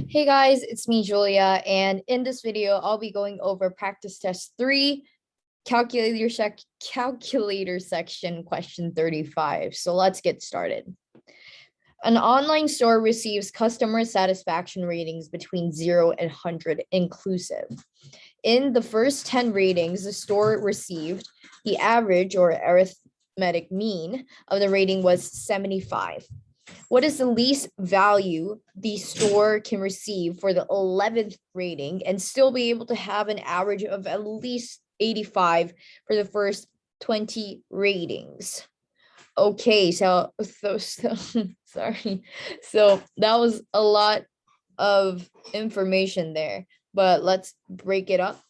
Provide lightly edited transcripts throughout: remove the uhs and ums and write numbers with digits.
Hey guys, it's me, Julia, and in this video, I'll be going over practice test 3, calculator section, question 35. So let's get started. An online store receives customer satisfaction ratings between 0 and 100 inclusive. In the first 10 ratings, the store received the average or arithmetic mean of the rating was 75. What is the least value the store can receive for the 11th rating and still be able to have an average of at least 85 for the first 20 ratings? Okay, so sorry. So that was a lot of information there, but let's break it up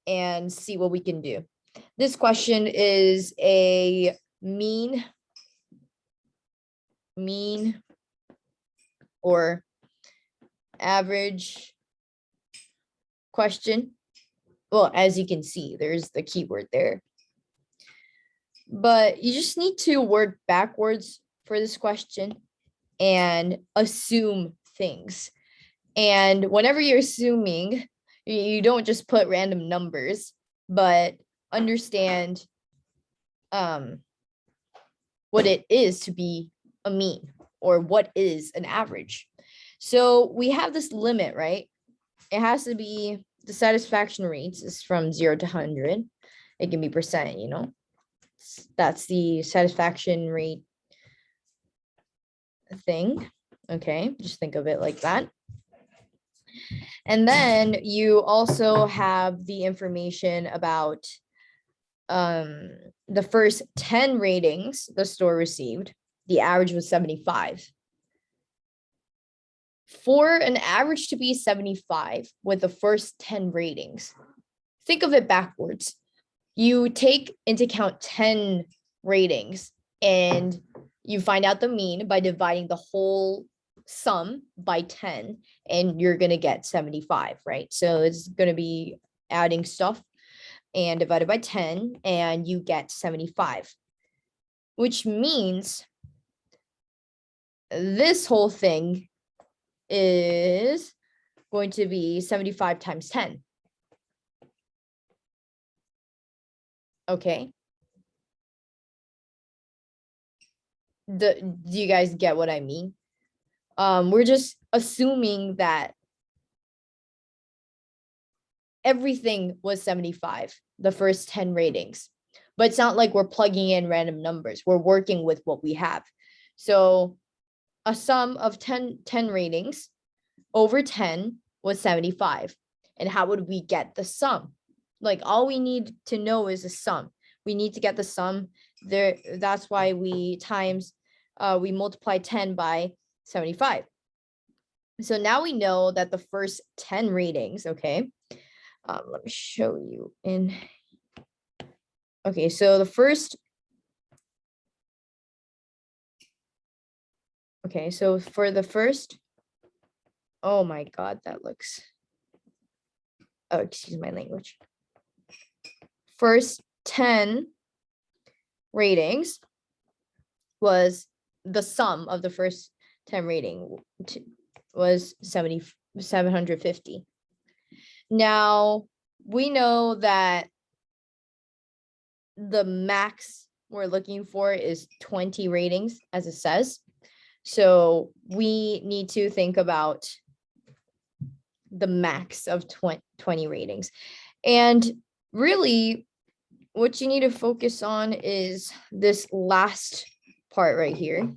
and see what we can do. This question is a mean or average question. Well, as you can see, there's the keyword there. But you just need to work backwards for this question and assume things. And whenever you're assuming, you don't just put random numbers, but understand what it is to be a mean or what is an average. So we have this limit, right? It has to be the satisfaction rates is from 0 to 100. It can be percent, that's the satisfaction rate thing. Okay, just think of it like that. And then you also have the information about the first 10 ratings the store received. The average was 75. For an average to be 75 with the first 10 ratings, think of it backwards. You take into account 10 ratings and you find out the mean by dividing the whole sum by 10 and you're going to get 75, right? So it's going to be adding stuff and divided by 10 and you get 75, which means this whole thing is going to be 75 times 10. Okay. Do you guys get what I mean? We're just assuming that everything was 75, the first 10 ratings, but it's not like we're plugging in random numbers. We're working with what we have. So a sum of 10 ratings over 10 was 75. And how would we get the sum? Like all we need to know is a sum. We need to get the sum there. That's why we multiply 10 by 75. So now we know that the first 10 ratings, okay, let me show you in. Okay, so the first. Okay, so for the first, oh my God, that looks, oh, excuse my language. First 10 ratings was the sum of the first 10 rating was 750. Now we know that the max we're looking for is 20 ratings, as it says. So we need to think about the max of 20 ratings. And really, what you need to focus on is this last part right here.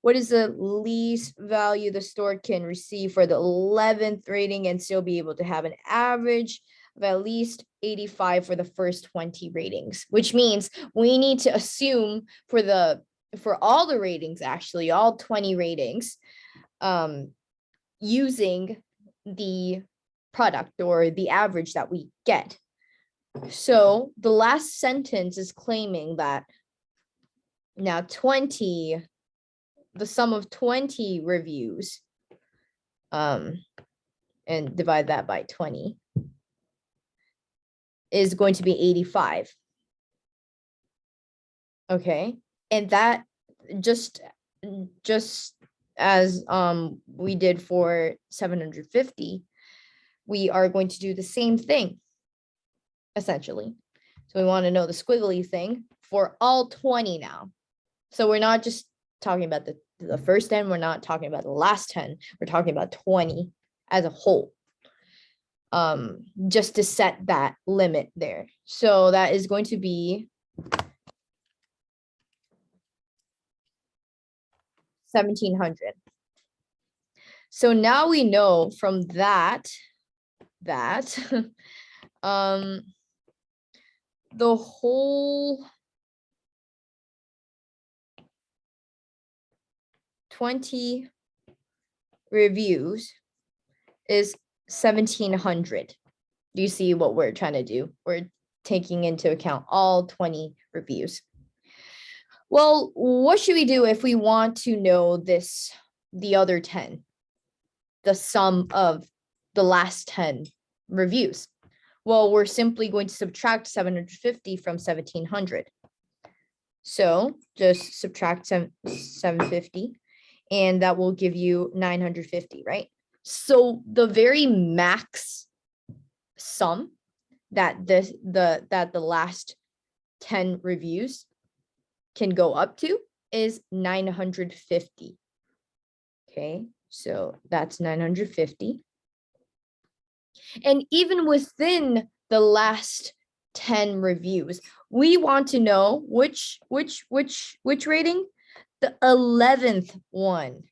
What is the least value the store can receive for the 11th rating and still be able to have an average of at least 85 for the first 20 ratings, which means we need to assume for all the ratings, actually, all 20 ratings, using the product or the average that we get. So the last sentence is claiming that now 20, the sum of 20 reviews, and divide that by 20, is going to be 85. Okay, and that just as we did for 750, we are going to do the same thing, essentially. So we want to know the squiggly thing for all 20 now. So we're not just talking about the first 10, we're not talking about the last 10, we're talking about 20 as a whole. Just to set that limit there. So that is going to be 1,700. So now we know from that the whole 20 reviews is 1,700. Do you see what we're trying to do? We're taking into account all 20 reviews. Well, what should we do if we want to know the other 10, the sum of the last 10 reviews? Well, we're simply going to subtract 750 from 1,700. So just subtract 750, and that will give you 950, right? So the very max sum that the last 10 reviews can go up to is 950. Okay, so that's 950. And even within the last 10 reviews, we want to know which rating? The 11th one.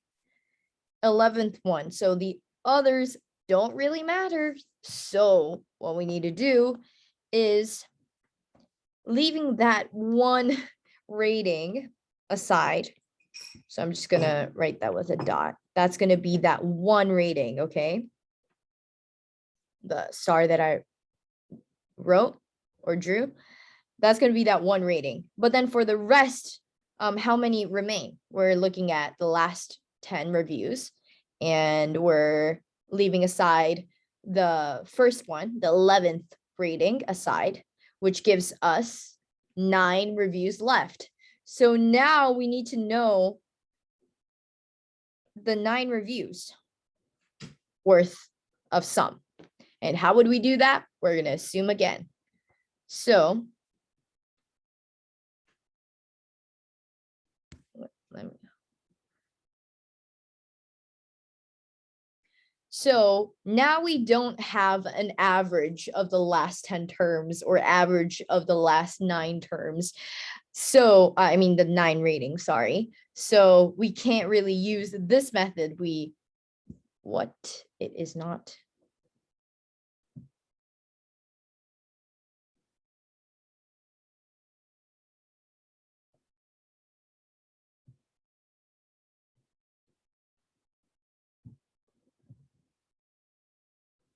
11th one. So the others don't really matter. So what we need to do is leaving that one rating aside. So I'm just gonna write that with a dot. That's gonna be that one rating, okay? The star that I wrote or drew, that's gonna be that one rating. But then for the rest, how many remain? We're looking at the last 10 reviews, and we're leaving aside the first one, the 11th rating aside, which gives us 9 reviews left. So now we need to know the 9 reviews worth of sum. And how would we do that? We're going to assume again. So now we don't have an average of the last 10 terms or average of the last 9 terms. So, I mean, the 9 ratings, sorry. So we can't really use this method. It is not.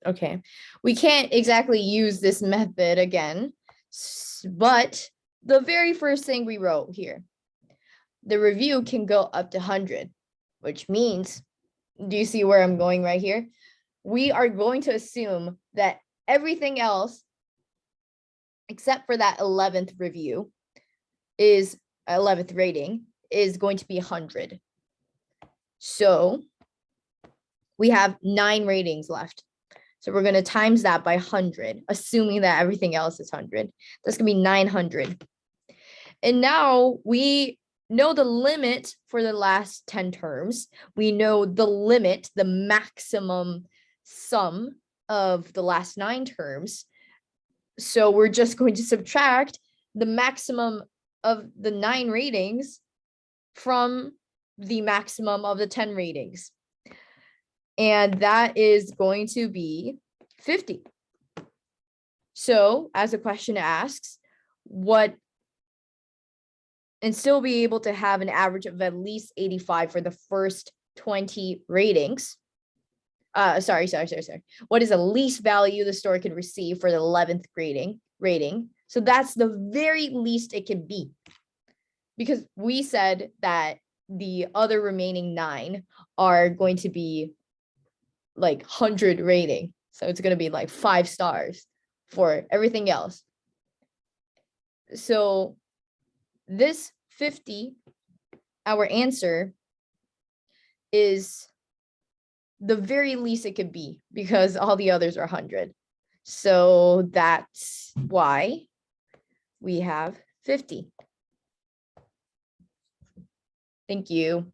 Okay, we can't exactly use this method again, but the very first thing we wrote here, the review can go up to 100, which means, do you see where I'm going right here? We are going to assume that everything else, except for that 11th review, is 11th rating, is going to be 100. So we have 9 ratings left. So we're going to times that by 100, assuming that everything else is 100. That's going to be 900. And now we know the limit for the last 10 terms. We know the limit, the maximum sum of the last 9 terms. So we're just going to subtract the maximum of the 9 ratings from the maximum of the 10 ratings. And that is going to be 50. So as the question asks, and still be able to have an average of at least 85 for the first 20 ratings. Sorry. What is the least value the store can receive for the 11th rating? So that's the very least it can be. Because we said that the other remaining 9 are going to be like 100 rating. So it's going to be like 5 stars for everything else. So this 50, our answer is the very least it could be because all the others are 100. So that's why we have 50. Thank you.